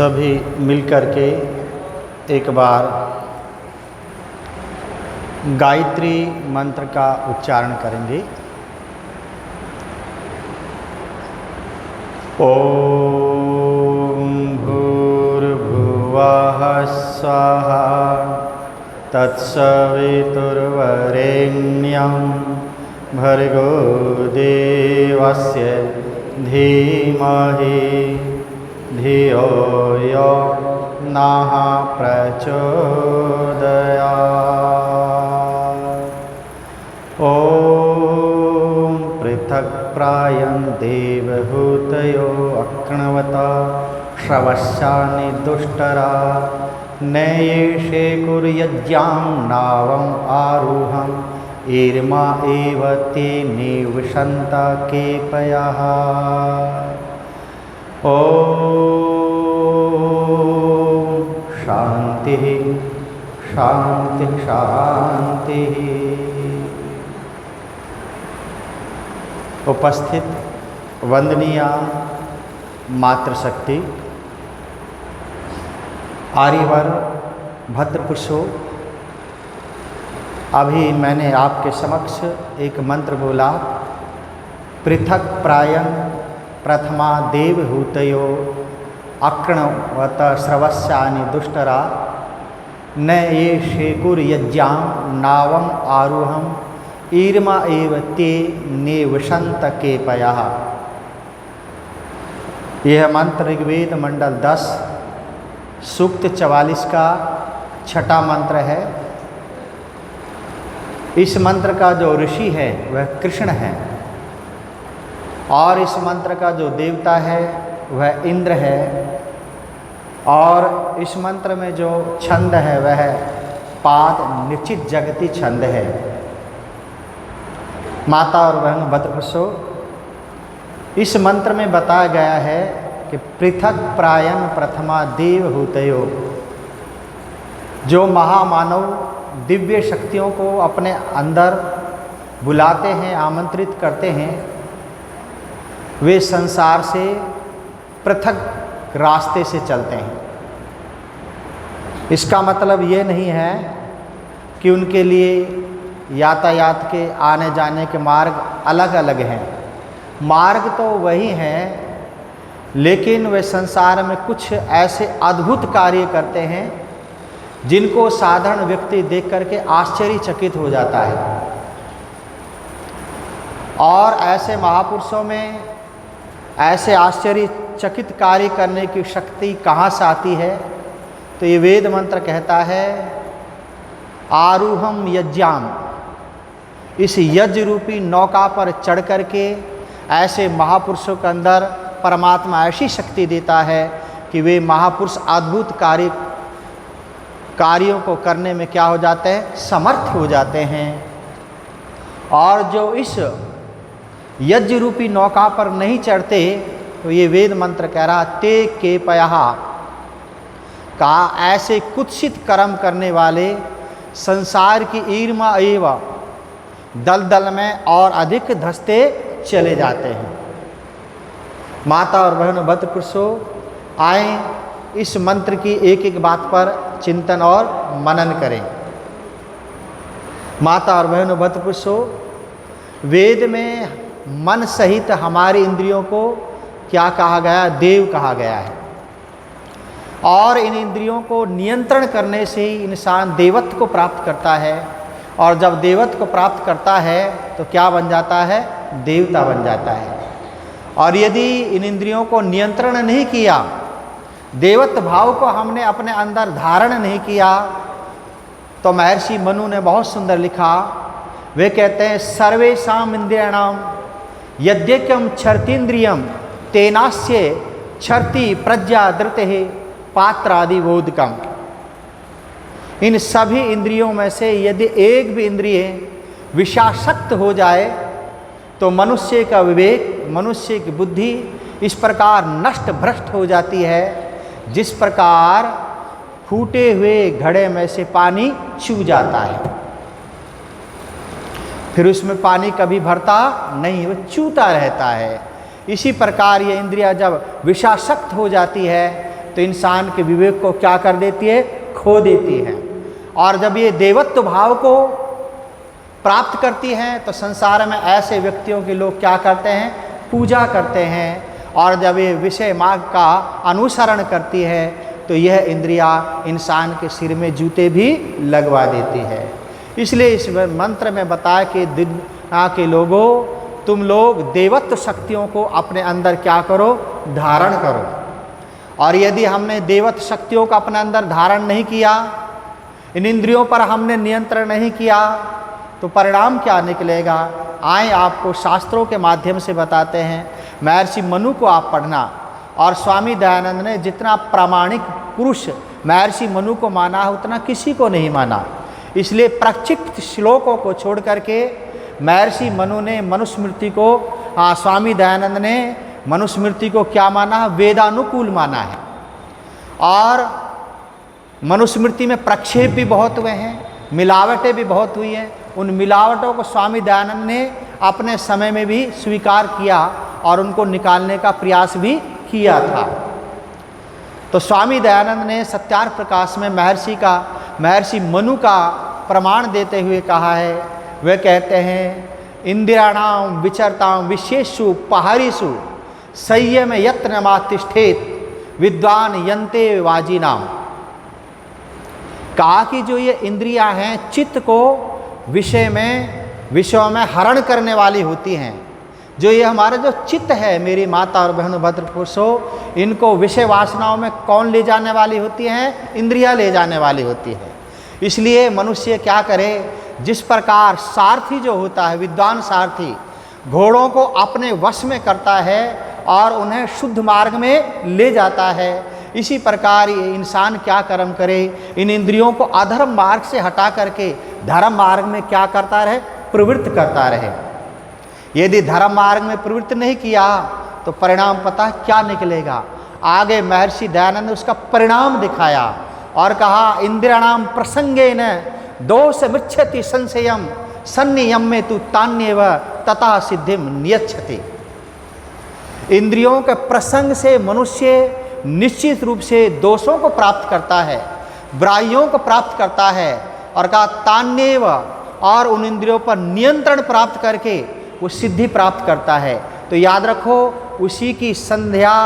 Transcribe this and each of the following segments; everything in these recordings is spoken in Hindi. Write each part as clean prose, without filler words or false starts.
सभी मिलकर के एक बार गायत्री मंत्र का उच्चारण करेंगे। ओम भूर्भुवः स्वः तत्सवितुर्वरेण्यं भर्गो देवस्य धीमहि धियो यो नः प्रचोदयात्। ॐ पृथक् प्रायं देवहूतयो अक्रणवता श्रवस्यानि दुष्टरा नैषे कुर्यज्ञां नावम् आरुहम् ईर्मा एव ते निविशन्त केपयः। ॐ शांति शांति शांति। उपस्थित वंदनीय मातृशक्ति, आर्यवर, भद्रपुरुषों, अभी मैंने आपके समक्ष एक मंत्र बोला। पृथक प्रायं प्रथमा देवहूतयो अक्रणवत श्रवस्यानि दुष्टरा न ये शेकुर्यज्ञां नावम आरुहम ईर्मा एव ते निविशन्त केपयः। यह मंत्र ऋग्वेद मंडल 10 सूक्त 44 का छठा मंत्र है। इस मंत्र का जो ऋषि है वह कृष्ण है और इस मंत्र का जो देवता है वह इंद्र है और इस मंत्र में जो छंद है वह पाद निश्चित जगती छंद है। माता और बहन भद्रपुरुषों, इस मंत्र में बताया गया है कि पृथक प्रायन प्रथमा देवहूतयो, जो महामानव दिव्य शक्तियों को अपने अंदर बुलाते हैं, आमंत्रित करते हैं, वे संसार से पृथक रास्ते से चलते हैं। इसका मतलब ये नहीं है कि उनके लिए यातायात के आने जाने के मार्ग अलग अलग हैं। मार्ग तो वही हैं, लेकिन वे संसार में कुछ ऐसे अद्भुत कार्य करते हैं जिनको साधारण व्यक्ति देख करके आश्चर्यचकित हो जाता है। और ऐसे महापुरुषों में ऐसे आश्चर्यचकित कार्य करने की शक्ति कहाँ से आती है? तो ये वेद मंत्र कहता है आरूहम यज्ञाम। इस यज्ञ रूपी नौका पर चढ़ करके ऐसे महापुरुषों के अंदर परमात्मा ऐसी शक्ति देता है कि वे महापुरुष अद्भुत कार्यों को करने में क्या हो जाते हैं? समर्थ हो जाते हैं। और जो इस यज्ञ रूपी नौका पर नहीं चढ़ते, तो ये वेद मंत्र कह रहा ते केपयः, का ऐसे कुत्सित कर्म करने वाले संसार की ईर्मा एव दलदल में और अधिक धंसते चले जाते हैं। माता और बहनों भद्रपुरुषों, आए इस मंत्र की एक एक बात पर चिंतन और मनन करें। माता और बहनों भद्रपुरुषों, वेद में मन सहित हमारी इंद्रियों को क्या कहा गया? देव कहा गया है। और इन इंद्रियों को नियंत्रण करने से ही इंसान देवत्व को प्राप्त करता है, और जब देवत्व को प्राप्त करता है तो क्या बन जाता है? देवता बन जाता है। और यदि इन इंद्रियों को नियंत्रण नहीं किया, देवत्व भाव को हमने अपने अंदर धारण नहीं किया, तो महर्षि मनु ने बहुत सुंदर लिखा। वे कहते हैं सर्वेषां इंद्रियाणां यद्यकम क्षरतीन्द्रियम तेनास्य क्षरति प्रज्ञा धृतेः पात्रादि बोधकम। इन सभी इंद्रियों में से यदि एक भी इंद्रिय विषासक्त हो जाए तो मनुष्य का विवेक, मनुष्य की बुद्धि इस प्रकार नष्ट भ्रष्ट हो जाती है जिस प्रकार फूटे हुए घड़े में से पानी चू जाता है। फिर उसमें पानी कभी भरता नहीं, वो चूता रहता है। इसी प्रकार ये इंद्रियां जब विषासक्त हो जाती है तो इंसान के विवेक को क्या कर देती है, खो देती है। और जब ये देवत्व भाव को प्राप्त करती हैं तो संसार में ऐसे व्यक्तियों के लोग क्या करते हैं, पूजा करते हैं। और जब ये विषय मार्ग का अनुसरण करती है तो यह इंद्रियां इंसान के सिर में जूते भी लगवा देती है। इसलिए इस मंत्र में बताया कि दुनिया के लोगों, तुम लोग देवत्व शक्तियों को अपने अंदर क्या करो, धारण करो। और यदि हमने देवत्व शक्तियों को अपने अंदर धारण नहीं किया, इन इंद्रियों पर हमने नियंत्रण नहीं किया, तो परिणाम क्या निकलेगा, आए आपको शास्त्रों के माध्यम से बताते हैं। महर्षि मनु को आप पढ़ना, और स्वामी दयानंद ने जितना प्रामाणिक पुरुष महर्षि मनु को माना है उतना किसी को नहीं माना। इसलिए प्रक्षिप्त श्लोकों को छोड़ करके महर्षि मनु ने मनुस्मृति को, स्वामी दयानंद ने मनुस्मृति को क्या माना है, वेदानुकूल माना है। और मनुस्मृति में प्रक्षेप भी बहुत हुए हैं, मिलावटें भी बहुत हुई हैं। उन मिलावटों को स्वामी दयानंद ने अपने समय में भी स्वीकार किया और उनको निकालने का प्रयास भी किया था। तो स्वामी दयानंद ने सत्यार्थ प्रकाश में महर्षि मनु का प्रमाण देते हुए कहा है, वे कहते हैं, इंद्रियाणाम विचरताम विशेषु पहारीसु संयम यत्नमातिष्ठेत विद्वान यन्ते वाजिनाम। कहा कि जो ये इंद्रियां हैं चित्त को विषयों में हरण करने वाली होती हैं। जो ये हमारा जो चित्त है, मेरी माता और बहनों भद्र पुरुषों, इनको विषय वासनाओं में कौन ले जाने वाली होती हैं, इंद्रियां ले जाने वाली होती है। इसलिए मनुष्य क्या करे, जिस प्रकार सारथी जो होता है, विद्वान सारथी घोड़ों को अपने वश में करता है और उन्हें शुद्ध मार्ग में ले जाता है, इसी प्रकार ये इंसान क्या कर्म करे, इन इंद्रियों को अधर्म मार्ग से हटा करके धर्म मार्ग में क्या करता रहे, प्रवृत्त करता रहे। यदि धर्म मार्ग में प्रवृत्त नहीं किया तो परिणाम पता क्या निकलेगा। आगे महर्षि दयानंद ने उसका परिणाम दिखाया और कहा, इंद्रियाणाम प्रसंगेन दोष मृच्छति संशयम सन्नियम में तु तान्यव तथा सिद्धिम नियच्छति। इंद्रियों के प्रसंग से मनुष्य निश्चित रूप से दोषों को प्राप्त करता है, बुराइयों को प्राप्त करता है। और कहा तान्यव, और उन इंद्रियों पर नियंत्रण प्राप्त करके वो सिद्धि प्राप्त करता है। तो याद रखो, उसी की संध्या,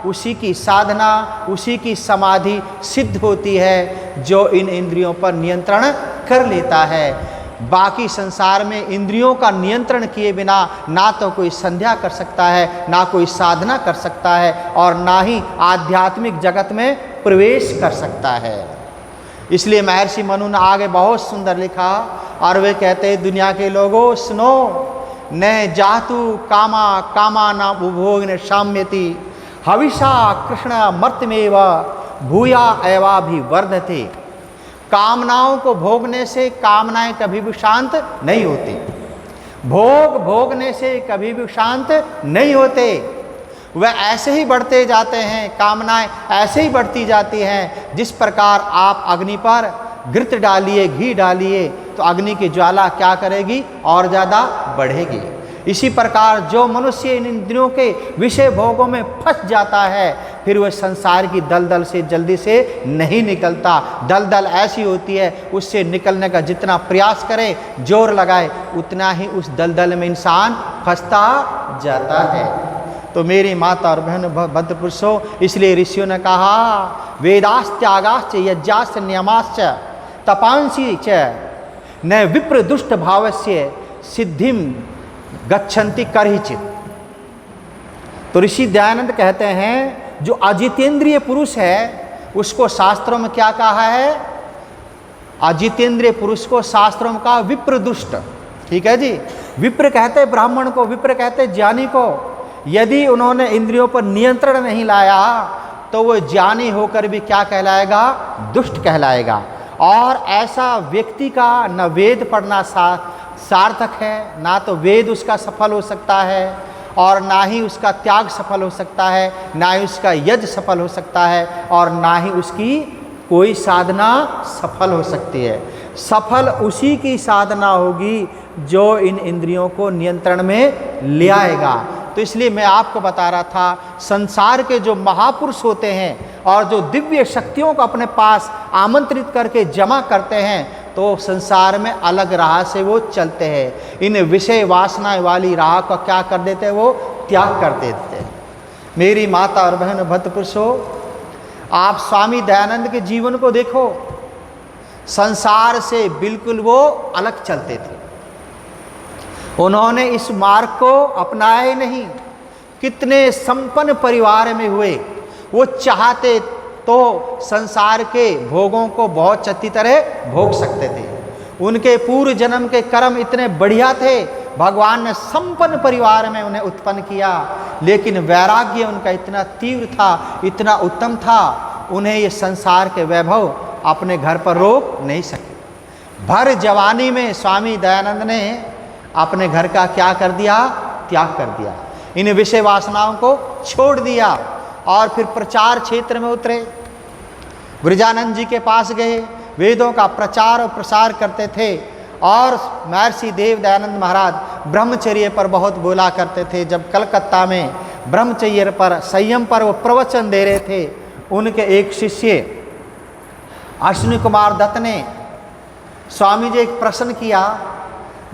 उसी की साधना, उसी की समाधि सिद्ध होती है जो इन इंद्रियों पर नियंत्रण कर लेता है। बाकी संसार में इंद्रियों का नियंत्रण किए बिना ना तो कोई संध्या कर सकता है, ना कोई साधना कर सकता है, और ना ही आध्यात्मिक जगत में प्रवेश कर सकता है। इसलिए महर्षि मनु ने आगे बहुत सुंदर लिखा, और वे कहते हैं, दुनिया के लोगों सुनो, न जातु कामा कामा न उपभोग न शाम्यति हविषा कृष्ण मर्तमेव भूया एवाभिवर्धते। कामनाओं को भोगने से कामनाएं कभी भी शांत नहीं होती, भोग भोगने से कभी भी शांत नहीं होते। वह ऐसे ही बढ़ते जाते हैं, कामनाएं ऐसे ही बढ़ती जाती हैं। जिस प्रकार आप अग्नि पर घृत डालिए, घी डालिए, तो अग्नि की ज्वाला क्या करेगी, और ज़्यादा बढ़ेगी। इसी प्रकार जो मनुष्य इन इंद्रियों के विषय भोगों में फंस जाता है, फिर वह संसार की दलदल से जल्दी से नहीं निकलता। दलदल ऐसी होती है, उससे निकलने का जितना प्रयास करे, जोर लगाए, उतना ही उस दलदल में इंसान फंसता जाता है। तो मेरी माता और बहन भद्र पुरुषों, इसलिए ऋषियों ने कहा, वेदास्त्यागाश्च यज्ञाश्च नियमाश्च तपांसी च न विप्र दुष्ट भावस्य सिद्धिम गच्छन्ति करहिचित। तो ऋषि दयानंद कहते हैं, जो अजितेंद्रिय पुरुष है उसको शास्त्रों में क्या कहा है, अजितेंद्रिय पुरुष को शास्त्रों में कहा विप्र दुष्ट। ठीक है जी, विप्र कहते हैं ब्राह्मण को, विप्र कहते हैं ज्ञानी को। यदि उन्होंने इंद्रियों पर नियंत्रण नहीं लाया तो वो ज्ञानी होकर भी क्या कहलाएगा, दुष्ट कहलाएगा। और ऐसा व्यक्ति का न वेद पढ़ना सार्थक है, ना तो वेद उसका सफल हो सकता है, और ना ही उसका त्याग सफल हो सकता है, ना ही उसका यज्ञ सफल हो सकता है, और ना ही उसकी कोई साधना सफल हो सकती है। सफल उसी की साधना होगी जो इन इंद्रियों को नियंत्रण में ले आएगा। तो इसलिए मैं आपको बता रहा था, संसार के जो महापुरुष होते हैं और जो दिव्य शक्तियों को अपने पास आमंत्रित करके जमा करते हैं, तो संसार में अलग राह से वो चलते हैं। इन विषय वासना वाली राह को क्या कर देते हैं, वो त्याग कर देते हैं। मेरी माता और बहन भक्त पुरुषों, आप स्वामी दयानंद के जीवन को देखो, संसार से बिल्कुल वो अलग चलते थे। उन्होंने इस मार्ग को अपनाया ही नहीं। कितने संपन्न परिवार में हुए, वो चाहते तो संसार के भोगों को बहुत अच्छी तरह भोग सकते थे। उनके पूर्व जन्म के कर्म इतने बढ़िया थे, भगवान ने संपन्न परिवार में उन्हें उत्पन्न किया, लेकिन वैराग्य उनका इतना तीव्र था, इतना उत्तम था, उन्हें ये संसार के वैभव अपने घर पर रोक नहीं सके। भर जवानी में स्वामी दयानंद ने अपने घर का क्या कर दिया, त्याग कर दिया। इन विषय वासनाओं को छोड़ दिया और फिर प्रचार क्षेत्र में उतरे। ब्रजानंद जी के पास गए, वेदों का प्रचार और प्रसार करते थे। और महर्षि देव दयानंद महाराज ब्रह्मचर्य पर बहुत बोला करते थे। जब कलकत्ता में ब्रह्मचर्य पर, संयम पर वो प्रवचन दे रहे थे, उनके एक शिष्य अश्विनी कुमार दत्त ने स्वामी जी एक प्रश्न किया,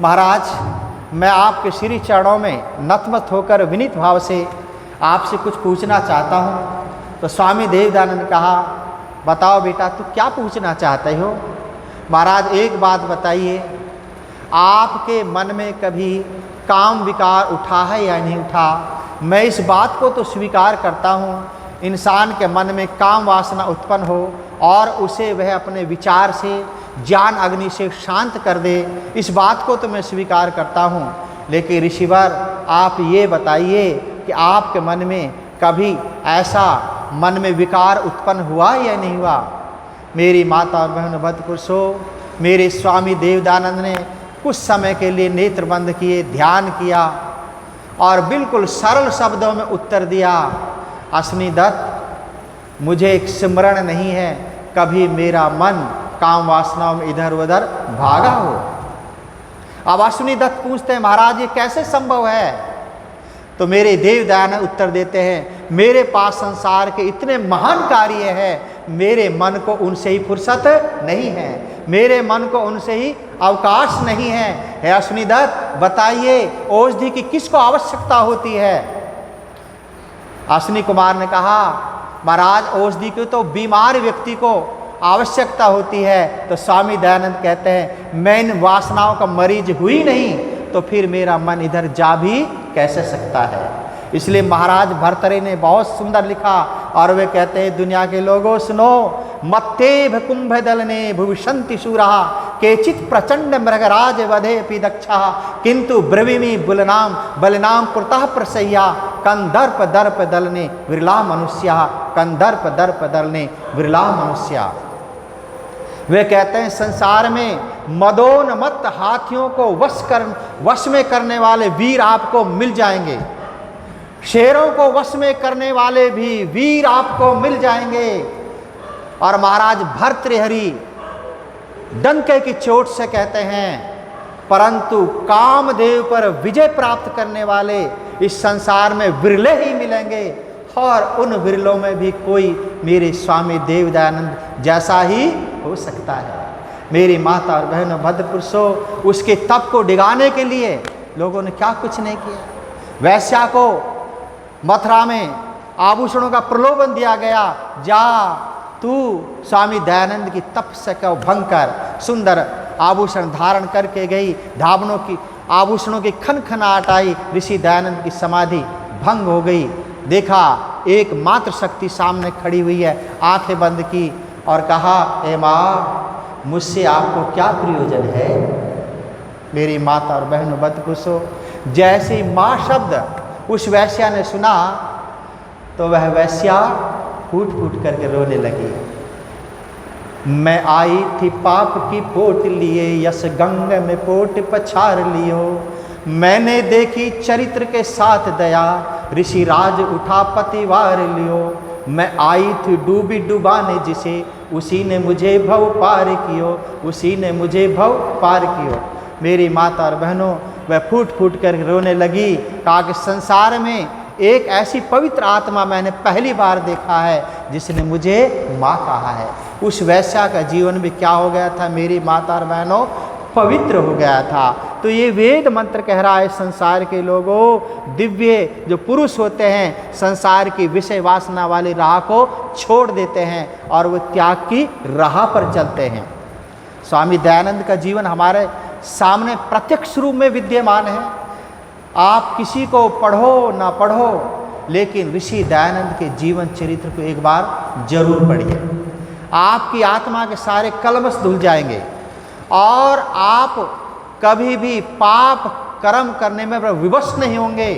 महाराज मैं आपके श्री चरणों में नतमस्त होकर विनीत भाव से आपसे कुछ पूछना चाहता हूँ। तो स्वामी देव दयानंद कहा, बताओ बेटा तू क्या पूछना चाहते हो। महाराज एक बात बताइए, आपके मन में कभी काम विकार उठा है या नहीं उठा। मैं इस बात को तो स्वीकार करता हूँ, इंसान के मन में काम वासना उत्पन्न हो और उसे वह अपने विचार से, ज्ञान अग्नि से शांत कर दे, इस बात को तो मैं स्वीकार करता हूँ। लेकिन ऋषिवर आप ये बताइए कि आपके मन में कभी ऐसा मन में विकार उत्पन्न हुआ या नहीं हुआ। मेरी माता और बहन भक्त पुरुषों, मेरे स्वामी देवदानंद ने कुछ समय के लिए नेत्र बंद किए, ध्यान किया और बिल्कुल सरल शब्दों में उत्तर दिया, अश्विनी दत्त मुझे एक स्मरण नहीं है कभी मेरा मन काम वासनाओं में इधर उधर भागा हो। अब अश्विनी दत्त पूछते हैं, महाराज ये कैसे संभव है। तो मेरे देव दयानंद उत्तर देते हैं, मेरे पास संसार के इतने महान कार्य हैं, मेरे मन को उनसे ही फुर्सत नहीं है, मेरे मन को उनसे ही अवकाश नहीं है। हे अश्विनी दत्त बताइए औषधि की किसको आवश्यकता होती है। अश्विनी कुमार ने कहा, महाराज औषधि की तो बीमार व्यक्ति को आवश्यकता होती है। तो स्वामी दयानंद कहते हैं, मैं इन वासनाओं का मरीज हुई नहीं तो फिर मेरा मन इधर जा भी कैसे सकता है। इसलिए महाराज भर्तृहरि ने बहुत सुंदर लिखा और वे कहते हैं, दुनिया के लोगों सुनो, मत्तेभ कुंभ दल ने भविष्यन्ति शूरा केचित प्रचंड मृगराज वधे अपि दक्षा किंतु ब्रवीमि बुलनाम बलनाम पुरतः प्रसह्या कंदर्प दर्प दल ने विरला मनुष्या कंदर्प दर्प दल ने विरला मनुष्या। वे कहते हैं संसार में मदोन्मत्त हाथियों को वश में करने वाले वीर आपको मिल जाएंगे, शेरों को वश में करने वाले भी वीर आपको मिल जाएंगे। और महाराज भर्तृहरि डंके की चोट से कहते हैं, परंतु कामदेव पर विजय प्राप्त करने वाले इस संसार में विरले ही मिलेंगे और उन विरलों में भी कोई मेरे स्वामी देव दयानंद जैसा ही हो सकता है। मेरी माता और बहनों भद्र पुरुषों, उसके तप को डिगाने के लिए लोगों ने क्या कुछ नहीं किया। वैश्या को मथुरा में आभूषणों का प्रलोभन दिया गया, जा तू स्वामी दयानंद की तपस्या को भंग कर। सुंदर आभूषण धारण करके गई, धावनों की आभूषणों की खनखनाहट आई, ऋषि दयानंद की समाधि भंग हो गई। देखा एक मात्र शक्ति सामने खड़ी हुई है, आंखें बंद की और कहा, ए माँ मुझसे आपको क्या प्रयोजन है। मेरी माता और बहनों भक्त पुरुषों, जैसे माँ शब्द उस वैश्या ने सुना तो वह वैश्या फूट फूट करके रोने लगी। मैं आई थी पाप की पोट लिए, यस गंग में पोट पछार लियो। मैंने देखी चरित्र के साथ दया, ऋषि राज उठा पतिवार लियो। मैं आई थी डूबी डुबाने जिसे, उसी ने मुझे भव पार कियो, उसी ने मुझे भव पार कियो। मेरी माता और बहनों, वह फूट फूट कर रोने लगी, कहा कि संसार में एक ऐसी पवित्र आत्मा मैंने पहली बार देखा है जिसने मुझे माँ कहा है। उस वैश्या का जीवन भी क्या हो गया था मेरी माता और बहनों, पवित्र हो गया था। तो ये वेद मंत्र कह रहा है संसार के लोगों, दिव्य जो पुरुष होते हैं संसार की विषय वासना वाली राह को छोड़ देते हैं और वो त्याग की राह पर चलते हैं। स्वामी दयानंद का जीवन हमारे सामने प्रत्यक्ष रूप में विद्यमान है। आप किसी को पढ़ो ना पढ़ो, लेकिन ऋषि दयानंद के जीवन चरित्र को एक बार जरूर पढ़िए। आपकी आत्मा के सारे कलमश धुल जाएंगे और आप कभी भी पाप कर्म करने में विवश नहीं होंगे।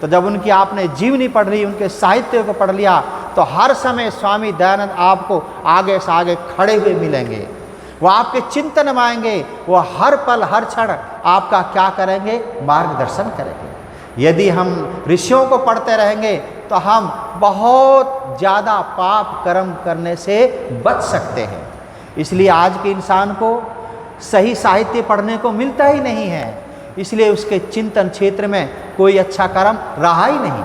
तो जब उनकी आपने जीवनी पढ़ ली, उनके साहित्य को पढ़ लिया, तो हर समय स्वामी दयानंद आपको आगे से आगे खड़े हुए मिलेंगे। वो आपके चिंतन में आएंगे, वो हर पल हर क्षण आपका क्या करेंगे, मार्गदर्शन करेंगे। यदि हम ऋषियों को पढ़ते रहेंगे तो हम बहुत ज़्यादा पाप कर्म करने से बच सकते हैं। इसलिए आज के इंसान को सही साहित्य पढ़ने को मिलता ही नहीं है, इसलिए उसके चिंतन क्षेत्र में कोई अच्छा कर्म रहा ही नहीं।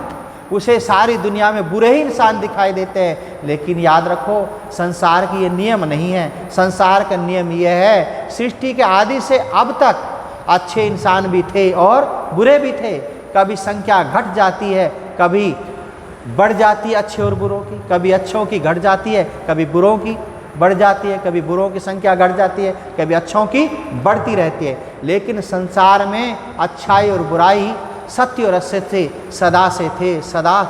उसे सारी दुनिया में बुरे ही इंसान दिखाई देते हैं। लेकिन याद रखो, संसार की ये नियम नहीं है। संसार का नियम यह है, सृष्टि के आदि से अब तक अच्छे इंसान भी थे और बुरे भी थे। कभी संख्या घट जाती है, कभी बढ़ जाती है अच्छे और बुरों की, कभी अच्छों की घट जाती है, कभी बुरों की बढ़ जाती है, कभी बुरों की संख्या घट जाती है, कभी अच्छों की बढ़ती रहती है। लेकिन संसार में अच्छाई और बुराई, सत्य और असत्य सदा से थे, सदा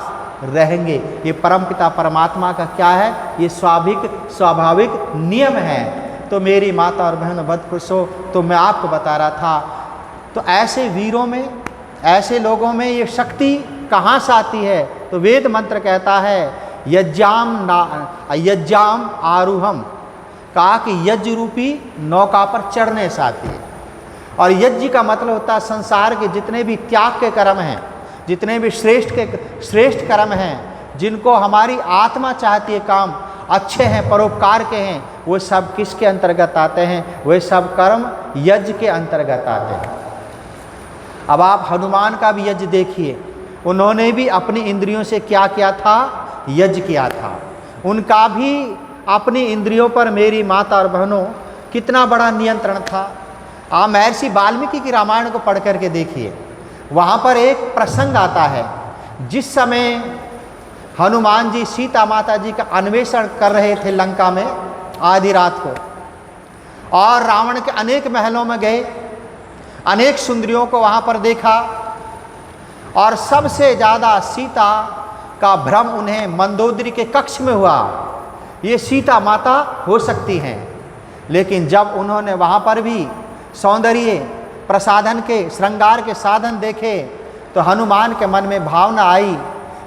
रहेंगे। ये परमपिता परमात्मा का क्या है, ये स्वाभाविक नियम है। तो मेरी माता और बहन बद खुश हो, तो मैं आपको बता रहा था, तो ऐसे वीरों में, ऐसे लोगों में ये शक्ति कहाँ से आती है? तो वेद मंत्र कहता है यज्जाम आरूहम, कहा कि यज्ञ रूपी नौका पर चढ़ने से आती है। और यज्ञ का मतलब होता है संसार के जितने भी त्याग के कर्म हैं, जितने भी श्रेष्ठ कर्म हैं, जिनको हमारी आत्मा चाहती है काम अच्छे हैं, परोपकार के हैं, वो सब किसके अंतर्गत आते हैं? वे सब कर्म यज्ञ के अंतर्गत आते हैं। अब आप हनुमान का भी यज्ञ देखिए, उन्होंने भी अपनी इंद्रियों से क्या किया था? यज्ञ किया था। उनका भी अपनी इंद्रियों पर मेरी माता और बहनों कितना बड़ा नियंत्रण था। आप महर्षि वाल्मीकि की रामायण को पढ़ करके देखिए, वहाँ पर एक प्रसंग आता है जिस समय हनुमान जी सीता माता जी का अन्वेषण कर रहे थे लंका में आधी रात को, और रावण के अनेक महलों में गए, अनेक सुंदरियों को वहाँ पर देखा, और सबसे ज़्यादा सीता का भ्रम उन्हें मंदोदरी के कक्ष में हुआ। ये सीता माता हो सकती हैं। लेकिन जब उन्होंने वहाँ पर भी सौंदर्य प्रसाधन के, श्रृंगार के साधन देखे, तो हनुमान के मन में भावना आई,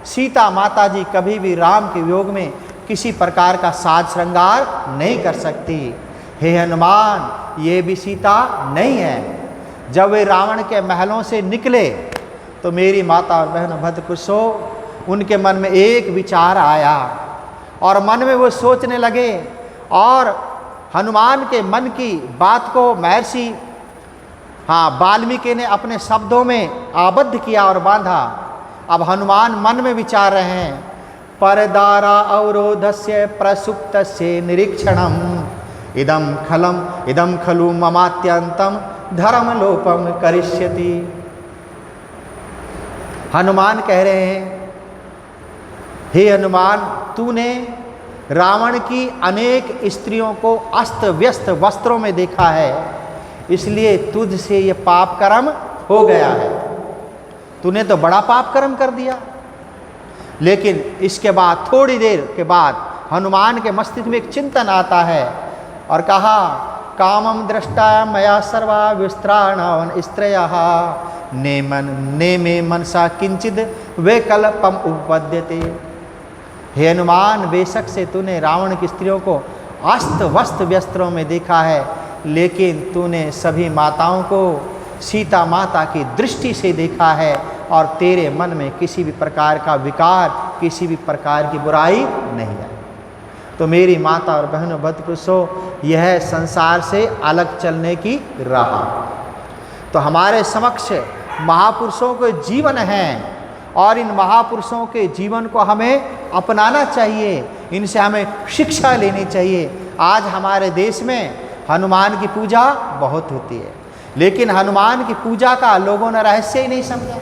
सीता माता जी कभी भी राम के वियोग में किसी प्रकार का साज श्रृंगार नहीं कर सकती। हे हनुमान, ये भी सीता नहीं है। जब वे रावण के महलों से निकले तो मेरी माता और बहन भद्र कुशो, उनके मन में एक विचार आया और मन में वो सोचने लगे, और हनुमान के मन की बात को महर्षि वाल्मीकि ने अपने शब्दों में आबद्ध किया और बांधा। अब हनुमान मन में विचार रहे हैं, परदारा अवरोधस्य प्रसुप्तस्य निरीक्षणम इदम खलु ममात्यंतम धर्मलोपम करिष्यति। हनुमान कह रहे हैं, हे हनुमान, तूने रावण की अनेक स्त्रियों को अस्त व्यस्त वस्त्रों में देखा है, इसलिए तुझ से ये पाप कर्म हो गया है। तूने तो बड़ा पाप कर्म कर दिया। लेकिन इसके बाद थोड़ी देर के बाद हनुमान के मस्तिष्क में एक चिंतन आता है और कहा, कामम दृष्टा मया सर्वा विस्त्राण स्त्रयः नेमे मनसा किंचिद वैकल्पम उपपद्यते। हे हनुमान, बेशक से तूने रावण की स्त्रियों को अस्त वस्त वस्त्रों में देखा है, लेकिन तूने सभी माताओं को सीता माता की दृष्टि से देखा है, और तेरे मन में किसी भी प्रकार का विकार, किसी भी प्रकार की बुराई नहीं है। तो मेरी माता और बहनों बदपुरुषों, यह संसार से अलग चलने की राह। तो हमारे समक्ष महापुरुषों के जीवन हैं, और इन महापुरुषों के जीवन को हमें अपनाना चाहिए, इनसे हमें शिक्षा लेनी चाहिए। आज हमारे देश में हनुमान की पूजा बहुत होती है, लेकिन हनुमान की पूजा का लोगों ने रहस्य ही नहीं समझा।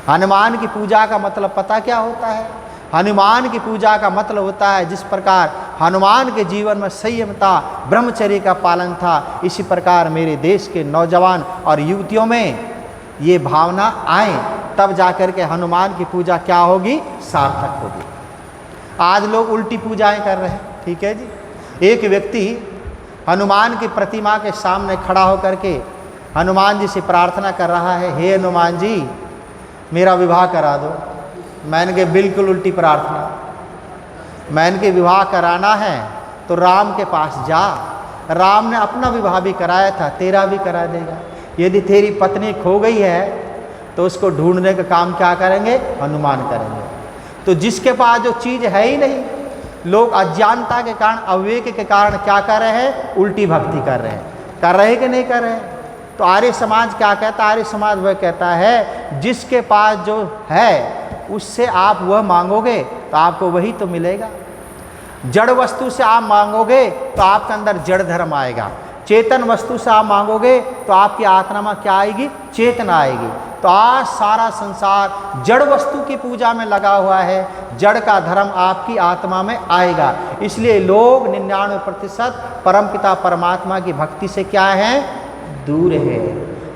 हनुमान की पूजा का मतलब पता क्या होता है? हनुमान की पूजा का मतलब होता है जिस प्रकार हनुमान के जीवन में संयमता, ब्रह्मचर्य का पालन था, इसी प्रकार मेरे देश के नौजवान और युवतियों में ये भावना आए, तब जाकर के हनुमान की पूजा क्या होगी? सार्थक होगी। आज लोग उल्टी पूजाएं कर रहे हैं, ठीक है जी। एक व्यक्ति हनुमान की प्रतिमा के सामने खड़ा होकर के हनुमान जी से प्रार्थना कर रहा है, हे हनुमान जी मेरा विवाह करा दो। मैंने कहा बिल्कुल उल्टी प्रार्थना। मैंने के विवाह कराना है तो राम के पास जा, राम ने अपना विवाह भी कराया था, तेरा भी करा देगा। यदि तेरी पत्नी खो गई है तो उसको ढूंढने का काम क्या करेंगे? हनुमान करेंगे। तो जिसके पास जो चीज़ है ही नहीं, लोग अज्ञानता के कारण, अविवेक के कारण क्या कर रहे हैं? उल्टी भक्ति कर रहे हैं। कर रहे कि नहीं कर रहे हैं? तो आर्य समाज क्या कहता है? आर्य समाज वह कहता है जिसके पास जो है उससे आप वह मांगोगे तो आपको वही तो मिलेगा। जड़ वस्तु से आप मांगोगे तो आपके अंदर जड़ धर्म आएगा। चेतन वस्तु से आप मांगोगे तो आपकी आत्मा में क्या आएगी? चेतना आएगी। तो आज सारा संसार जड़ वस्तु की पूजा में लगा हुआ है, जड़ का धर्म आपकी आत्मा में आएगा। इसलिए लोग 99% परमपिता परमात्मा की भक्ति से क्या है? दूर है।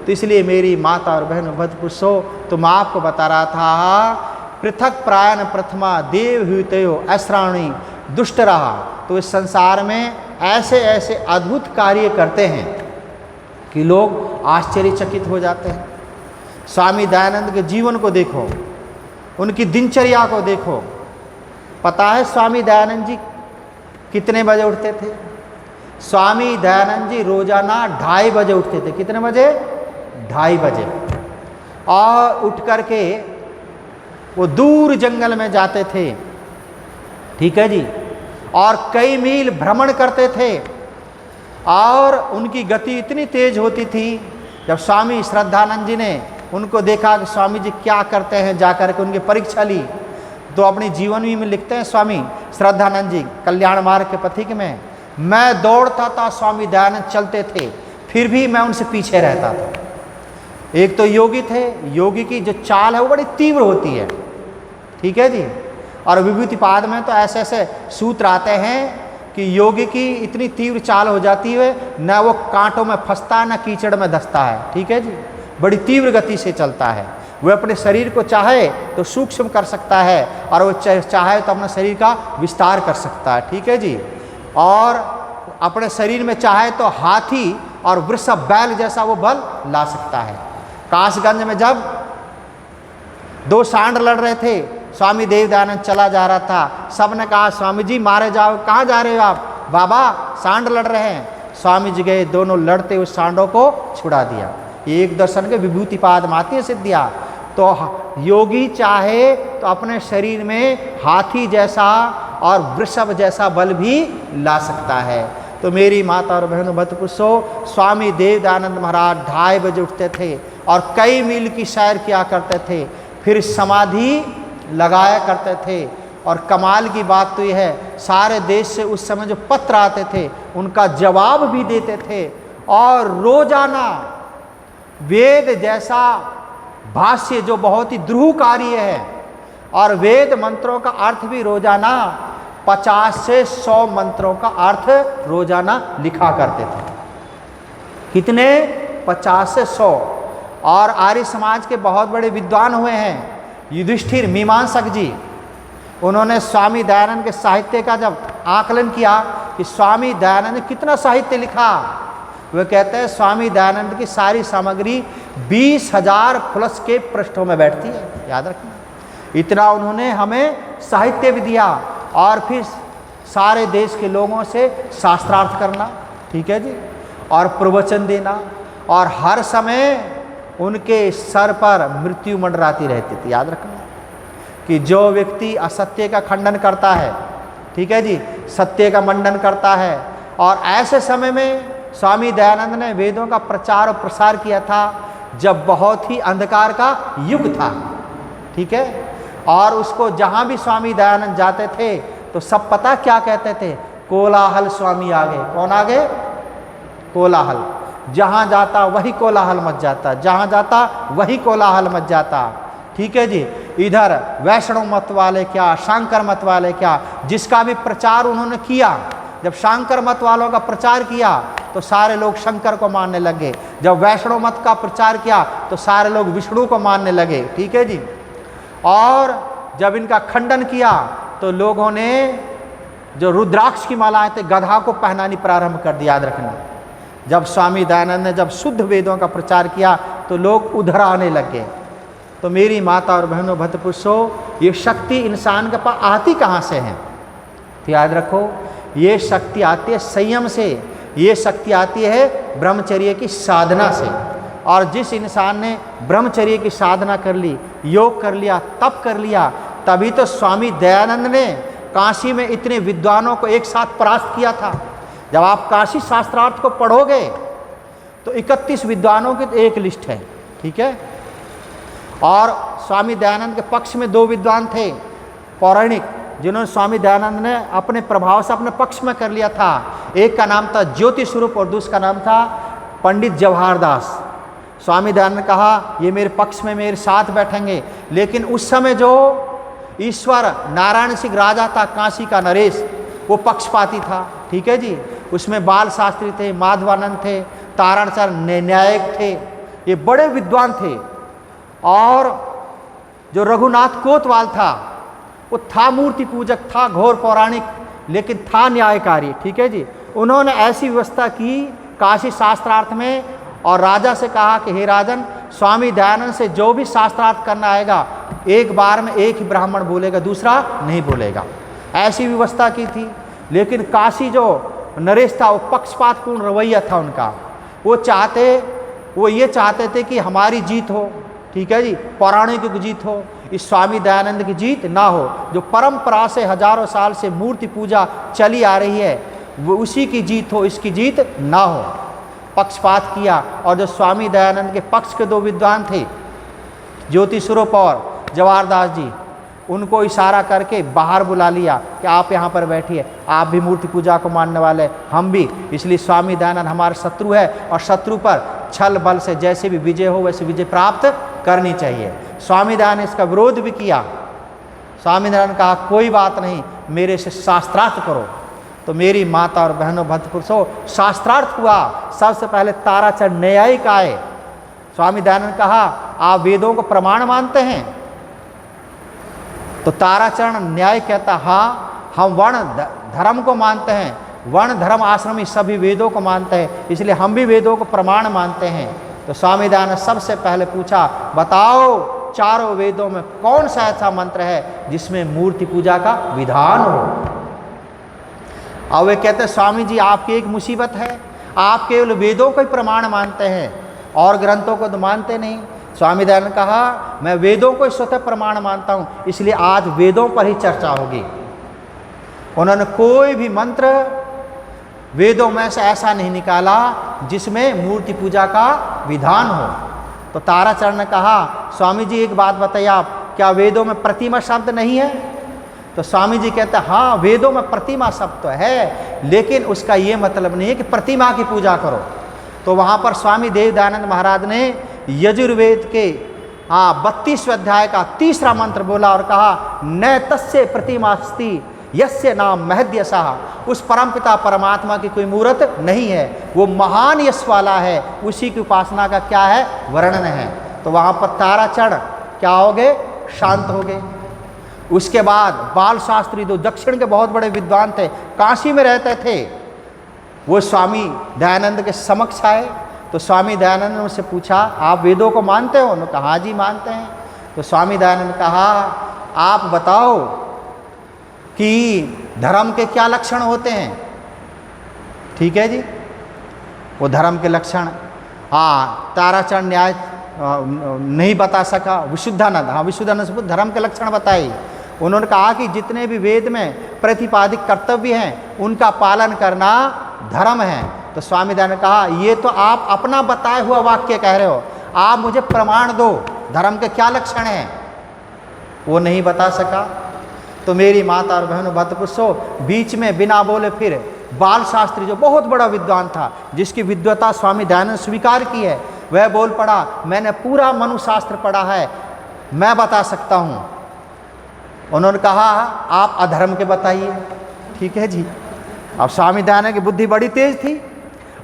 तो इसलिए मेरी माता और बहन भद्रपुरुषों, तो मैं आपको बता रहा था पृथक प्रायण प्रथमा देव हुतयो अश्राणी दुष्ट रहा। तो इस संसार में ऐसे ऐसे अद्भुत कार्य करते हैं कि लोग आश्चर्यचकित हो जाते हैं। स्वामी दयानंद के जीवन को देखो, उनकी दिनचर्या को देखो। पता है स्वामी दयानंद जी कितने बजे उठते थे? स्वामी दयानंद जी रोजाना 2:30 बजे उठते थे। कितने बजे? 2:30 बजे। और उठ करके वो दूर जंगल में जाते थे, ठीक है जी, और कई मील भ्रमण करते थे। और उनकी गति इतनी तेज होती थी, जब स्वामी श्रद्धानंद जी ने उनको देखा कि स्वामी जी क्या करते हैं, जाकर के उनकी परीक्षा ली, तो अपनी जीवनी में लिखते हैं स्वामी श्रद्धानंद जी कल्याण मार्ग के पथिक में, मैं दौड़ता था, स्वामी दयानंद चलते थे, फिर भी मैं उनसे पीछे रहता था। एक तो योगी थे, योगी की जो चाल है वो बड़ी तीव्र होती है, ठीक है जी। और विभूतिपाद में तो ऐसे ऐसे सूत्र आते हैं कि योगी की इतनी तीव्र चाल हो जाती है, न वो कांटों में फंसता है, न कीचड़ में धंसता है, ठीक है जी। बड़ी तीव्र गति से चलता है। वह अपने शरीर को चाहे तो सूक्ष्म कर सकता है, और वो चाहे तो अपने शरीर का विस्तार कर सकता है, ठीक है जी। और अपने शरीर में चाहे तो हाथी और वृषभ बैल जैसा वो बल ला सकता है। कासगंज में जब 2 सांड लड़ रहे थे, स्वामी देव दयानंद चला जा रहा था, सबने कहा स्वामी जी मारे जाओ। कहाँ जा रहे हो आप? बाबा सांड लड़ रहे हैं। स्वामी जी गए, दोनों लड़ते उस सांडों को छुड़ा दिया। एक दर्शन के विभूतिपाद माती सिद्धिया। तो योगी चाहे तो अपने शरीर में हाथी जैसा और वृषभ जैसा बल भी ला सकता है। तो मेरी माता और बहनों भद्रपुरुषों, स्वामी देव दयानंद महाराज 2:30 बजे उठते थे और कई मील की सैर किया करते थे, फिर समाधि लगाया करते थे। और कमाल की बात तो यह है, सारे देश से उस समय जो पत्र आते थे उनका जवाब भी देते थे, और रोजाना वेद जैसा भाष्य जो बहुत ही द्रुह कार्य है, और वेद मंत्रों का अर्थ भी रोजाना 50 से 100 मंत्रों का अर्थ रोजाना लिखा करते थे। कितने? 50 से 100। और आर्य समाज के बहुत बड़े विद्वान हुए हैं, युधिष्ठिर मीमांसक जी। उन्होंने स्वामी दयानंद के साहित्य का जब आकलन किया कि स्वामी दयानंद ने कितना साहित्य लिखा, वे कहते हैं स्वामी दयानंद की सारी सामग्री 20,000 प्लस के पृष्ठों में बैठती है। याद रखना, इतना उन्होंने हमें साहित्य भी दिया। और फिर सारे देश के लोगों से शास्त्रार्थ करना, ठीक है जी, और प्रवचन देना, और हर समय उनके सर पर मृत्यु मंडराती रहती थी। याद रखना कि जो व्यक्ति असत्य का खंडन करता है, ठीक है जी, सत्य का मंडन करता है। और ऐसे समय में स्वामी दयानंद ने वेदों का प्रचार और प्रसार किया था जब बहुत ही अंधकार का युग था, ठीक है। और उसको जहाँ भी स्वामी दयानंद जाते थे तो सब पता क्या कहते थे, कोलाहल स्वामी आ गए। कौन आ गए? कोलाहल। जहाँ जाता वही कोलाहल मच जाता, जहाँ जाता वही कोलाहल मच जाता, ठीक है जी। इधर वैष्णव मत वाले क्या, शांकर मत वाले क्या, जिसका भी प्रचार उन्होंने किया, जब शांकर मत वालों का प्रचार किया तो सारे लोग शंकर को मानने लगे, जब वैष्णव मत का प्रचार किया तो सारे लोग विष्णु को मानने लगे, ठीक है जी। और जब इनका खंडन किया तो लोगों ने जो रुद्राक्ष की मालाएं थे गधा को पहनानी प्रारंभ कर दिया। याद रखना, जब स्वामी दयानंद ने जब शुद्ध वेदों का प्रचार किया तो लोग उधर आने लगे। तो मेरी माता और बहनों, भक्त पुरुषों, ये शक्ति इंसान के पास आती कहाँ से है? तो याद रखो, ये शक्ति आती है संयम से, ये शक्ति आती है ब्रह्मचर्य की साधना से। और जिस इंसान ने ब्रह्मचर्य की साधना कर ली, योग कर लिया, तप कर लिया, तभी तो स्वामी दयानंद ने काशी में इतने विद्वानों को एक साथ परास्त किया था। जब आप काशी शास्त्रार्थ को पढ़ोगे तो 31 विद्वानों की एक लिस्ट है, ठीक है। और स्वामी दयानंद के पक्ष में 2 विद्वान थे पौराणिक, जिन्होंने स्वामी दयानंद ने अपने प्रभाव से अपने पक्ष में कर लिया था। एक का नाम था ज्योति स्वरूप और दूसरा का नाम था पंडित जवाहर दास। स्वामी दयानंद ने कहा ये मेरे पक्ष में मेरे साथ बैठेंगे, लेकिन उस समय जो ईश्वर नारायण सिंह राजा था काशी का, नरेश, वो पक्षपाती था, ठीक है जी। उसमें बाल शास्त्री थे, माधवानंद थे, तारणचंद न्यायिक थे, ये बड़े विद्वान थे। और जो रघुनाथ कोतवाल था वो था मूर्ति पूजक, था घोर पौराणिक, लेकिन था न्यायकारी, ठीक है जी। उन्होंने ऐसी व्यवस्था की काशी शास्त्रार्थ में और राजा से कहा कि हे राजन, स्वामी दयानंद से जो भी शास्त्रार्थ करना आएगा एक बार में एक ही ब्राह्मण बोलेगा, दूसरा नहीं बोलेगा। ऐसी व्यवस्था की थी। लेकिन काशी जो नरेश था वो पक्षपातपूर्ण रवैया था उनका। वो ये चाहते थे कि हमारी जीत हो, ठीक है जी, पौराणिक की जीत हो, इस स्वामी दयानंद की जीत ना हो। जो परंपरा से हजारों साल से मूर्ति पूजा चली आ रही है वो उसी की जीत हो, इसकी जीत ना हो। पक्षपात किया। और जो स्वामी दयानंद के पक्ष के 2 विद्वान थे, ज्योति स्वरूप और जवाहर दास जी, उनको इशारा करके बाहर बुला लिया कि आप यहाँ पर बैठिए, आप भी मूर्ति पूजा को मानने वाले, हम भी, इसलिए स्वामी दयानंद हमारे शत्रु है और शत्रु पर छल बल से जैसे भी विजय हो वैसे विजय प्राप्त करनी चाहिए। स्वामी दयानंद इसका विरोध भी किया। स्वामी दयानंद कहा कोई बात नहीं, मेरे से शास्त्रार्थ करो। तो मेरी माता और बहनों, भक्त पुरुषों, शास्त्रार्थ हुआ। सबसे पहले ताराचंद न्यायिक आए। स्वामी दयानंद कहा आप वेदों को प्रमाण मानते हैं? तो ताराचरण न्याय कहता हाँ, हम वर्ण धर्म को मानते हैं, वर्ण धर्म आश्रमी सभी वेदों को मानते हैं, इसलिए हम भी वेदों को प्रमाण मानते हैं। तो स्वामी दयानंद सबसे पहले पूछा बताओ चारों वेदों में कौन सा ऐसा मंत्र है जिसमें मूर्ति पूजा का विधान हो। और वे कहते हैं स्वामी जी आपकी एक मुसीबत है, आप केवल वेदों को ही प्रमाण मानते हैं और ग्रंथों को तो मानते नहीं। स्वामी दयानंद कहा मैं वेदों को स्वतः प्रमाण मानता हूँ, इसलिए आज वेदों पर ही चर्चा होगी। उन्होंने कोई भी मंत्र वेदों में से ऐसा नहीं निकाला जिसमें मूर्ति पूजा का विधान हो। तो ताराचरण ने कहा स्वामी जी एक बात बताइए आप, क्या वेदों में प्रतिमा शब्द नहीं है? तो स्वामी जी कहते हैं हाँ वेदों में प्रतिमा शब्द तो है, लेकिन उसका ये मतलब नहीं है कि प्रतिमा की पूजा करो। तो वहाँ पर स्वामी देव दयानंद महाराज ने यजुर्वेद के 32वें अध्याय का 3रा मंत्र बोला और कहा न तस्य प्रतिमास्ति यस्य नाम महद्यसः। उस परमपिता परमात्मा की कोई मूर्त नहीं है, वो महान यश वाला है, उसी की उपासना का क्या है वर्णन है। तो वहाँ पर ताराचरण क्या हो गए? शांत हो गए। उसके बाद बाल शास्त्री जो दक्षिण के बहुत बड़े विद्वान थे, काशी में रहते थे, वो स्वामी दयानंद के समक्ष आए। तो स्वामी दयानंद ने उनसे पूछा आप वेदों को मानते हो? उन्होंने कहा हाँ जी मानते हैं। तो स्वामी दयानंद ने कहा आप बताओ कि धर्म के क्या लक्षण होते हैं? ठीक है जी, वो धर्म के लक्षण ताराचरण न्याय नहीं बता सका। विशुद्धानंद विशुद्धानंद से धर्म के लक्षण बताए। उन्होंने कहा कि जितने भी वेद में प्रतिपादित कर्तव्य हैं उनका पालन करना धर्म है। तो स्वामी दयानंद ने कहा ये तो आप अपना बताए हुआ वाक्य कह रहे हो, आप मुझे प्रमाण दो, धर्म के क्या लक्षण हैं? वो नहीं बता सका। तो मेरी माता और बहनों भक्तपुरुषों, बीच में बिना बोले फिर बाल शास्त्री जो बहुत बड़ा विद्वान था, जिसकी विद्वता स्वामी दयानंद स्वीकार की है, वह बोल पड़ा, मैंने पूरा मनुशास्त्र पढ़ा है, मैं बता सकता हूँ। उन्होंने कहा आप अधर्म के बताइए। ठीक है जी। अब स्वामी दयानंद की बुद्धि बड़ी तेज थी।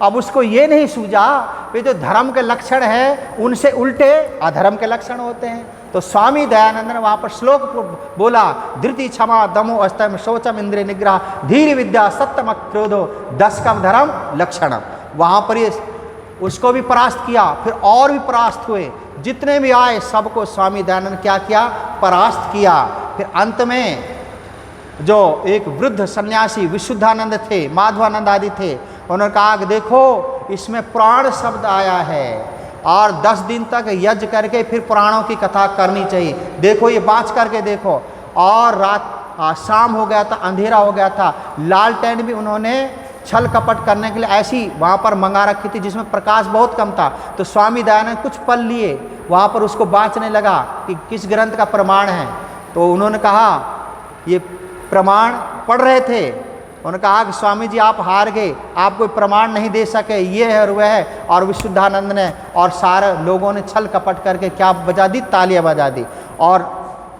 अब उसको ये नहीं सूझा कि जो धर्म के लक्षण है उनसे उल्टे अधर्म के लक्षण होते हैं। तो स्वामी दयानंद ने वहाँ पर श्लोक बोला, धृति क्षमा दमो अस्तम शौचम इंद्रिय निग्रह धीर विद्या सत्यम क्रोधो 10 कम धर्म लक्षणम। वहाँ पर ये उसको भी परास्त किया, फिर और भी परास्त हुए, जितने भी आए सबको स्वामी दयानंद क्या किया, परास्त किया। फिर अंत में जो एक वृद्ध सन्यासी विशुद्धानंद थे, माधवानंद आदि थे, उन्होंने कहा कि देखो इसमें प्राण शब्द आया है और 10 दिन तक यज्ञ करके फिर पुराणों की कथा करनी चाहिए। देखो ये बाँच करके देखो। और रात शाम हो गया था, अंधेरा हो गया था, लालटेन भी उन्होंने छल कपट करने के लिए ऐसी वहाँ पर मंगा रखी थी जिसमें प्रकाश बहुत कम था। तो स्वामी दयानंद कुछ पल लिए वहाँ पर उसको बाँचने लगा कि किस ग्रंथ का प्रमाण है। तो उन्होंने कहा, ये प्रमाण पढ़ रहे थे, उन्होंने कहा कि स्वामी जी आप हार गए, आप कोई प्रमाण नहीं दे सके, ये है और वह है। और विशुद्धानंद ने और सारे लोगों ने छल कपट करके क्या बजा दी, तालियां बजा दी। और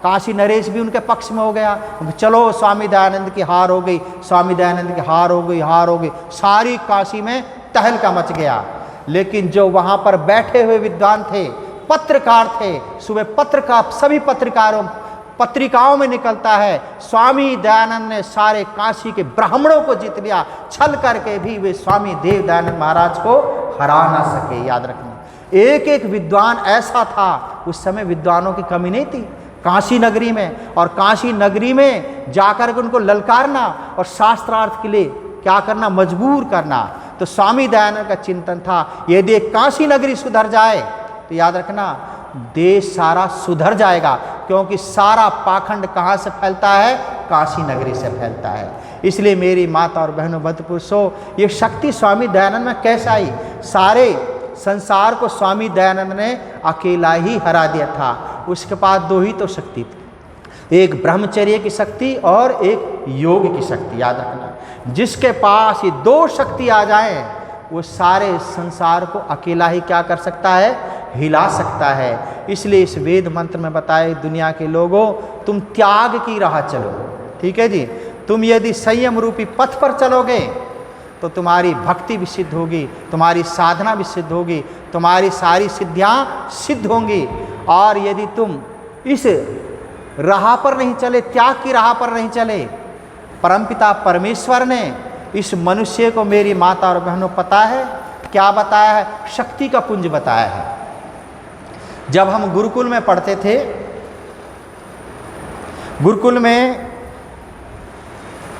काशी नरेश भी उनके पक्ष में हो गया, चलो स्वामी दयानंद की हार हो गई, स्वामी दयानंद की हार हो गई, हार हो गई। सारी काशी में तहलका मच गया। लेकिन जो वहाँ पर बैठे हुए विद्वान थे, पत्रकार थे, सुबह पत्रकार सभी पत्रिकाओं में निकलता है, स्वामी दयानंद ने सारे काशी के ब्राह्मणों को जीत लिया, छल करके भी वे स्वामी देव दयानंद महाराज को हरा ना सके। याद रखना, एक एक विद्वान ऐसा था। उस समय विद्वानों की कमी नहीं थी काशी नगरी में, और काशी नगरी में जाकर के उनको ललकारना और शास्त्रार्थ के लिए क्या करना, मजबूर करना। तो स्वामी दयानंद का चिंतन था, यदि काशी नगरी सुधर जाए तो याद रखना देश सारा सुधर जाएगा, क्योंकि सारा पाखंड कहाँ से फैलता है, काशी नगरी से फैलता है। इसलिए मेरी माता और बहनों भक्तपुरुषों, ये शक्ति स्वामी दयानंद में कैसे आई? सारे संसार को स्वामी दयानंद ने अकेला ही हरा दिया था। उसके पास 2 ही तो शक्ति थी, एक ब्रह्मचर्य की शक्ति और एक योग की शक्ति। याद रखना, जिसके पास ये 2 शक्ति आ जाए वो सारे संसार को अकेला ही क्या कर सकता है, हिला सकता है। इसलिए इस वेद मंत्र में बताए, दुनिया के लोगों तुम त्याग की राह चलो। ठीक है जी, तुम यदि संयम रूपी पथ पर चलोगे तो तुम्हारी भक्ति भी सिद्ध होगी, तुम्हारी साधना भी सिद्ध होगी, तुम्हारी सारी सिद्धियां सिद्ध होंगी। और यदि तुम इस राह पर नहीं चले, त्याग की राह पर नहीं चले, परमपिता परमेश्वर ने इस मनुष्य को, मेरी माता और बहनों, पता है क्या बताया है? शक्ति का पुंज बताया है। जब हम गुरुकुल में पढ़ते थे, गुरुकुल में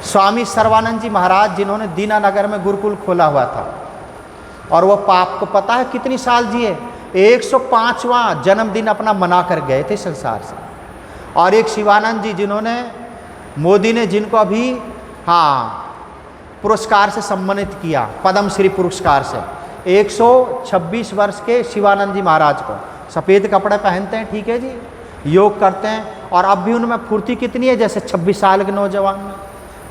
स्वामी सर्वानंद जी महाराज, जिन्होंने दीनानगर में गुरुकुल खोला हुआ था, और वो आपको पता है कितनी साल जिए? 105वां जन्मदिन अपना मना कर गए थे संसार से। और एक शिवानंद जी, जिन्होंने मोदी ने जिनको अभी पुरस्कार से सम्मानित किया, पद्म श्री पुरस्कार से, 126 वर्ष के शिवानंद जी महाराज को, सफ़ेद कपड़े पहनते हैं, ठीक है जी, योग करते हैं, और अब भी उनमें फुर्ती कितनी है, जैसे 26 साल के नौजवान में।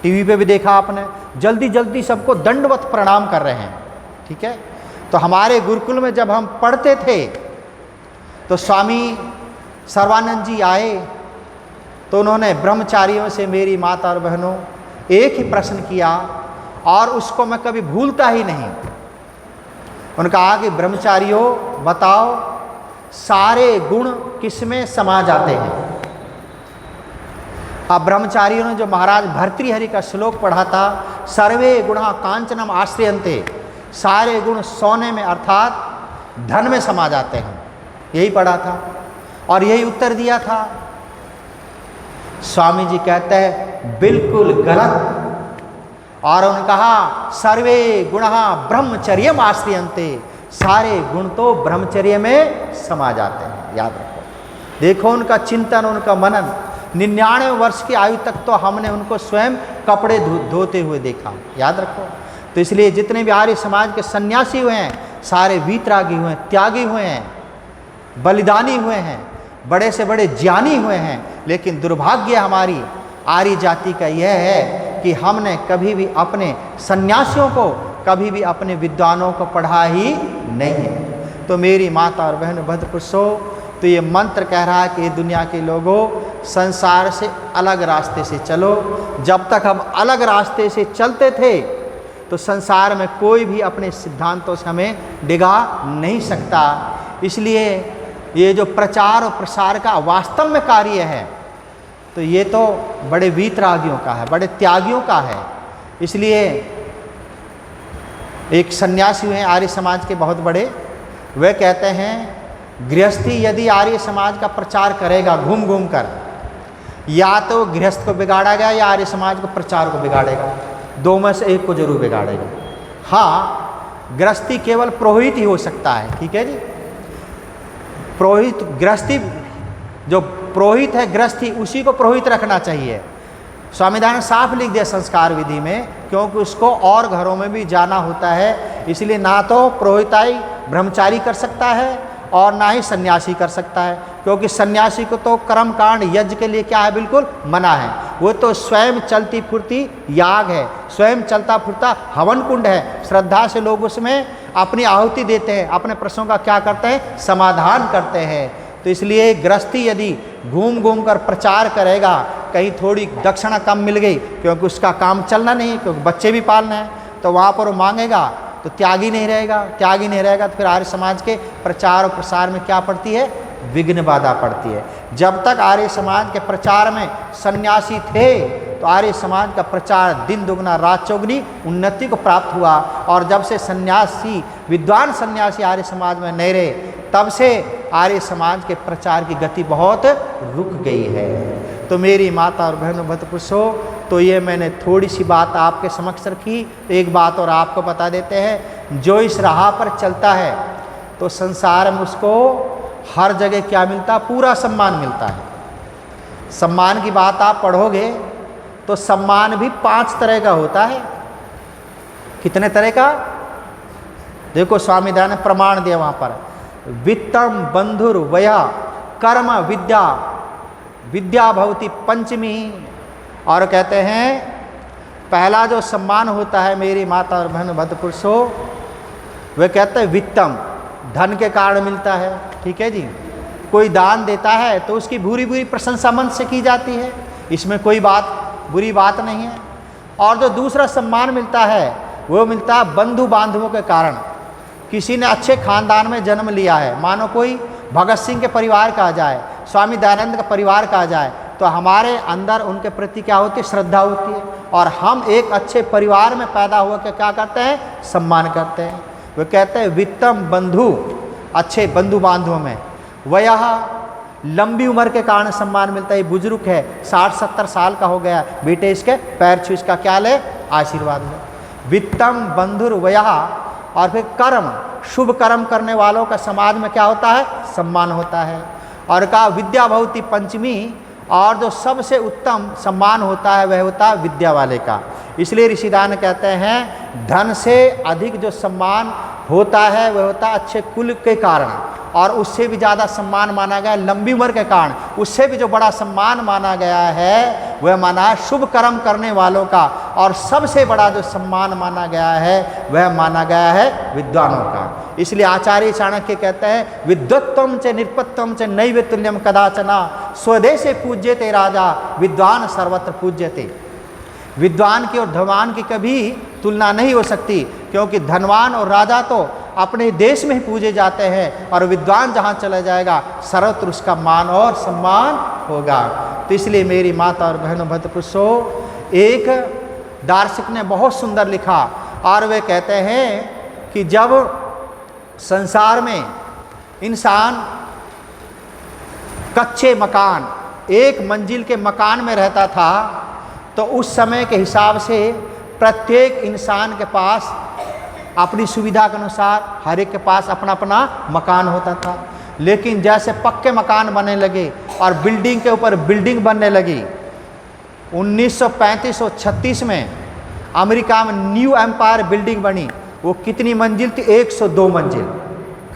टीवी पे भी देखा आपने, जल्दी जल्दी सबको दंडवत प्रणाम कर रहे हैं। ठीक है, तो हमारे गुरुकुल में जब हम पढ़ते थे तो स्वामी सर्वानंद जी आए, तो उन्होंने ब्रह्मचारियों से, मेरी माता और बहनों, एक ही प्रश्न किया और उसको मैं कभी भूलता ही नहीं। उन्होंने कहा कि ब्रह्मचारियों बताओ, सारे गुण किसमें समा जाते हैं? अब ब्रह्मचारियों ने जो महाराज भर्तृहरि का श्लोक पढ़ा था, सर्वे गुणा कांचनम आश्रयन्ते, सारे गुण सोने में अर्थात धन में समा जाते हैं, यही पढ़ा था और यही उत्तर दिया था। स्वामी जी कहते हैं बिल्कुल गलत। और उन्होंने कहा सर्वे गुणा ब्रह्मचर्यम आश्रयन्ते, सारे गुण तो ब्रह्मचर्य में समा जाते हैं। याद रखो, देखो उनका चिंतन, उनका मनन। 99 वर्ष की आयु तक तो हमने उनको स्वयं कपड़े धोते हुए देखा। याद रखो, तो इसलिए जितने भी आर्य समाज के सन्यासी हुए हैं, सारे वीतरागी हुए हैं, त्यागी हुए हैं, बलिदानी हुए हैं। बड़े से बड़े ज्ञानी हुए हैं, लेकिन दुर्भाग्य हमारी आर्य जाति का यह है कि हमने कभी भी अपने सन्यासियों को, कभी भी अपने विद्वानों को पढ़ा ही नहीं है। तो मेरी माता और बहन भद्रपुरुषों, तो ये मंत्र कह रहा है कि दुनिया के लोगों, संसार से अलग रास्ते से चलो। जब तक हम अलग रास्ते से चलते थे तो संसार में कोई भी अपने सिद्धांतों से हमें डिगा नहीं सकता। इसलिए ये जो प्रचार और प्रसार का वास्तव में कार्य है, तो ये तो बड़े वीतरागियों का है, बड़े त्यागियों का है। इसलिए एक सन्यासी हैं आर्य समाज के बहुत बड़े, वे कहते हैं गृहस्थी यदि आर्य समाज का प्रचार करेगा घूम घूम कर, या तो गृहस्थ को बिगाड़ा गया या आर्य समाज को प्रचार को बिगाड़ेगा, दो में से एक को जरूर बिगाड़ेगा। हाँ, गृहस्थी केवल पुरोहित ही हो सकता है, ठीक है जी। पुरोहित गृहस्थी, जो पुरोहित है गृहस्थी, उसी को पुरोहित रखना चाहिए। स्वामी दयानंद साफ लिख दिया संस्कार विधि में, क्योंकि उसको और घरों में भी जाना होता है। इसलिए ना तो पुरोहिताई ब्रह्मचारी कर सकता है और ना ही सन्यासी कर सकता है, क्योंकि सन्यासी को तो कर्म कांड यज्ञ के लिए क्या है, बिल्कुल मना है। वो तो स्वयं चलती फुर्ती याग है, स्वयं चलता फुरता हवन कुंड है। श्रद्धा से लोग उसमें अपनी आहुति देते हैं, अपने प्रश्नों का क्या करते हैं, समाधान करते हैं। तो इसलिए गृहस्थी यदि घूम घूम कर प्रचार करेगा, कहीं थोड़ी दक्षिणा कम मिल गई, क्योंकि उसका काम चलना नहीं, क्योंकि बच्चे भी पालना है, तो वहाँ पर वो मांगेगा तो त्यागी नहीं रहेगा। त्यागी नहीं रहेगा तो फिर आर्य समाज के प्रचार और प्रसार में क्या पड़ती है, विघ्न बाधा पड़ती है। जब तक आर्य समाज के प्रचार में सन्यासी थे तो आर्य समाज का प्रचार दिन दुगना रात चौगुनी उन्नति को प्राप्त हुआ। और जब से सन्यासी, विद्वान सन्यासी आर्य समाज में नहीं रहे, तब से आर्य समाज के प्रचार की गति बहुत रुक गई है। तो मेरी माता और बहनों भद्रपुरुषों, तो ये मैंने थोड़ी सी बात आपके समक्ष रखी। एक बात और आपको बता देते हैं, जो इस राह पर चलता है तो संसार में उसको हर जगह क्या मिलता, पूरा सम्मान मिलता है। सम्मान की बात आप पढ़ोगे तो सम्मान भी 5 तरह का होता है। कितने तरह का, देखो स्वामी दयानंद प्रमाण दिया वहाँ पर, वित्तम बंधुर वया कर्म विद्या, विद्या भवती पंचमी। और कहते हैं पहला जो सम्मान होता है मेरी माता और बहन भद्रपुरुषों, वे कहते हैं वित्तम, धन के कारण मिलता है, ठीक है जी। कोई दान देता है तो उसकी भूरी भूरी प्रशंसा मन से की जाती है, इसमें कोई बात बुरी बात नहीं है। और जो दूसरा सम्मान मिलता है वो मिलता है बंधु बांधवों के कारण। किसी ने अच्छे खानदान में जन्म लिया है, मानो कोई भगत सिंह के परिवार का आ जाए, स्वामी दयानंद का परिवार का आ जाए, तो हमारे अंदर उनके प्रति क्या होती है, श्रद्धा होती है। और हम एक अच्छे परिवार में पैदा हुआ के क्या करते हैं, सम्मान करते हैं। वे कहते हैं वित्तम बंधु, अच्छे बंधु बांधवों में, वह लंबी उम्र के कारण सम्मान मिलता है। बुजुर्ग है, 60-70 साल का हो गया, बेटे इसके पैर छू, इसका क्या ले, आशीर्वाद ले। वित्तम बंधुर वया। और फिर कर्म, शुभ कर्म करने वालों का समाज में क्या होता है, सम्मान होता है। और कहा विद्या भवती पंचमी, और जो सबसे उत्तम सम्मान होता है वह होता है विद्या वाले का। इसलिए ऋषिदान कहते हैं धन से अधिक जो सम्मान होता है वह होता है अच्छे कुल के कारण, और उससे भी ज़्यादा सम्मान माना गया लंबी उम्र के कारण। उससे भी जो बड़ा सम्मान माना गया है वह माना है शुभ कर्म करने वालों का, और सबसे बड़ा जो सम्मान माना गया है वह माना गया है विद्वानों का। इसलिए आचार्य चाणक्य कहते हैं विद्वत्वम च निरपत्वम च नैव तुल्यम कदाचना, स्वदेशे पूज्यते राजा विद्वान सर्वत्र पूज्यते। विद्वान की और धनवान की कभी तुलना नहीं हो सकती, क्योंकि धनवान और राजा तो अपने देश में ही पूजे जाते हैं, और विद्वान जहाँ चला जाएगा सर्वत्र उसका मान और सम्मान होगा। तो इसलिए मेरी माता और बहनों भद्रपुरुषों, एक दार्शनिक ने बहुत सुंदर लिखा, और वे कहते हैं कि जब संसार में इंसान कच्चे मकान, एक मंजिल के मकान में रहता था, तो उस समय के हिसाब से प्रत्येक इंसान के पास अपनी सुविधा के अनुसार हर एक के पास अपना अपना मकान होता था। लेकिन जैसे पक्के मकान बनने लगे और बिल्डिंग के ऊपर बिल्डिंग बनने लगी, 1935 और 36 में अमेरिका में न्यू एम्पायर बिल्डिंग बनी। वो कितनी मंजिल थी, 102 मंजिल।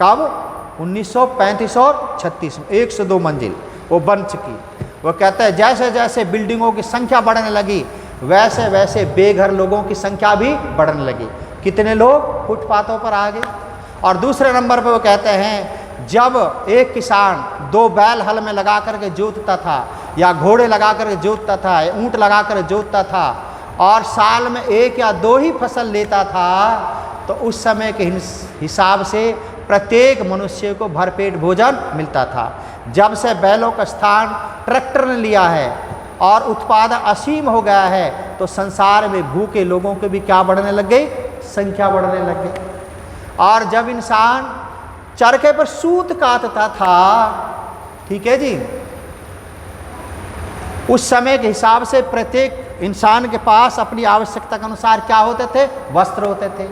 कब? 1935 और 36 में 102 मंजिल वो बन चुकी। वो कहता है जैसे जैसे बिल्डिंगों की संख्या बढ़ने लगी वैसे वैसे बेघर लोगों की संख्या भी बढ़ने लगी। कितने लोग फुटपाथों पर आ गए। और दूसरे नंबर पर वो कहते हैं जब एक किसान 2 बैल हल में लगा करके जोतता था या घोड़े लगा करके जोतता था या ऊँट लगा कर जोतता था और साल में 1 या 2 ही फसल लेता था तो उस समय के हिसाब से प्रत्येक मनुष्य को भरपेट भोजन मिलता था। जब से बैलों का स्थान ट्रैक्टर ने लिया है और उत्पादन असीम हो गया है तो संसार में भूखे लोगों के भी क्या बढ़ने लग गई, संख्या बढ़ने लग गई। और जब इंसान चरखे पर सूत काटता था, ठीक है जी, उस समय के हिसाब से प्रत्येक इंसान के पास अपनी आवश्यकता के अनुसार क्या होते थे, वस्त्र होते थे।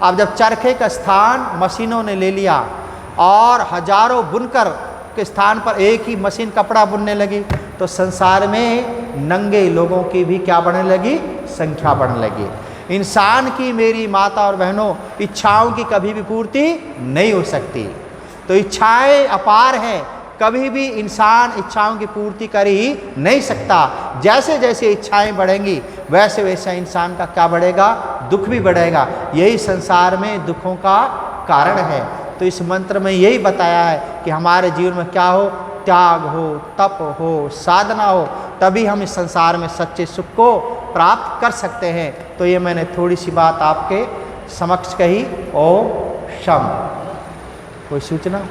अब जब चरखे का स्थान मशीनों ने ले लिया और हजारों बुनकर के स्थान पर एक ही मशीन कपड़ा बुनने लगी तो संसार में नंगे लोगों की भी क्या बढ़ने लगी, संख्या बढ़ने लगी। इंसान की, मेरी माता और बहनों, इच्छाओं की कभी भी पूर्ति नहीं हो सकती। तो इच्छाएं अपार हैं, कभी भी इंसान इच्छाओं की पूर्ति कर ही नहीं सकता। जैसे जैसे इच्छाएं बढ़ेंगी वैसे वैसे इंसान का क्या बढ़ेगा, दुख भी बढ़ेगा। यही संसार में दुखों का कारण है। तो इस मंत्र में यही बताया है कि हमारे जीवन में क्या हो, त्याग हो, तप हो, साधना हो, तभी हम इस संसार में सच्चे सुख को प्राप्त कर सकते हैं। तो ये मैंने थोड़ी सी बात आपके समक्ष कही। ओम शम। कोई सूचना?